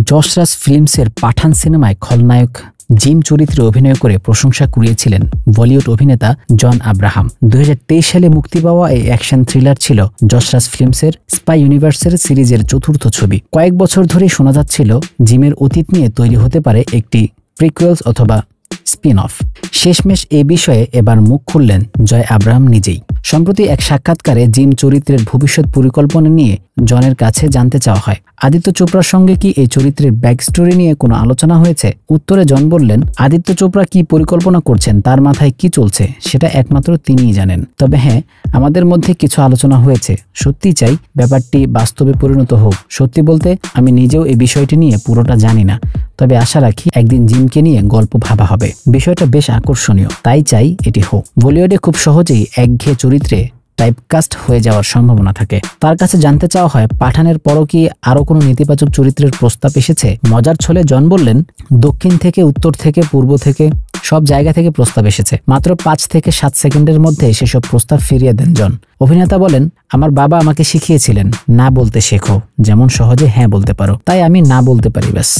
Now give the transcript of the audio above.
যশরাজ ফিল্মসের পাঠান সিনেমায় খলনায়ক জিম চরিত্রে অভিনয় করে প্রশংসা কুড়িয়েছিলেন বলিউড অভিনেতা জন আব্রাহাম। 2023 সালে মুক্তি পাওয়া এই অ্যাকশন থ্রিলার ছিল যশরাজ ফিল্মসের স্পাই ইউনিভার্সের সিরিজের চতুর্থ ছবি। কয়েক বছর ধরেই শোনা যাচ্ছিল জিমের অতীত নিয়ে তৈরি হতে পারে একটি প্রিকুয়েলস অথবা স্পিন অফ। শেষমেশ এ বিষয়ে এবার মুখ খুললেন জয় আব্রাহাম নিজেই। সম্প্রতি এক সাক্ষাৎকারে জিম চরিত্রের ভবিষ্যৎ পরিকল্পনা নিয়ে জনের কাছে জানতে চাওয়া হয়, আদিত্য চোপড়ার সঙ্গে কি এই চরিত্রের ব্যাক স্টোরি নিয়ে কোনো আলোচনা হয়েছে? উত্তরে জন বললেন, আদিত্য চোপড়া কি পরিকল্পনা করছেন, তার মাথায় কি চলছে সেটা একমাত্র তিনিই জানেন। তবে হ্যাঁ, আমাদের মধ্যে কিছু আলোচনা হয়েছে। সত্যি চাই ব্যাপারটি বাস্তবে পরিণত হোক। সত্যি বলতে আমি নিজেও এই বিষয়টি নিয়ে পুরোটা জানি না, তবে আশা রাখি একদিন জিমকে নিয়ে গল্প ভাবা হবে। বিষয়টা বেশ আকর্ষণীয়, তাই চাই এটি হোক। বলিউডে খুব সহজেই একঘেয়ে চরিত্রে টাইপকাস্ট হয়ে যাওয়ার সম্ভাবনা থাকে। তার কাছে জানতে চাওয়া হয়, পাঠানের পরও কি আরো কোনো নেতিবাচক চরিত্রের প্রস্তাব এসেছে? মজার ছলে জন বললেন, দক্ষিণ থেকে, উত্তর থেকে, পূর্ব থেকে, সব জায়গা থেকে প্রস্তাব এসেছে। মাত্র 5 থেকে 7 সেকেন্ডের মধ্যে সেসব প্রস্তাব ফিরিয়ে দেন জন। অভিনেতা বলেন, আমার বাবা আমাকে শিখিয়েছিলেন না বলতে শেখো, যেমন সহজে হ্যাঁ বলতে পারো, তাই আমি না বলতে পারি ব্যাস।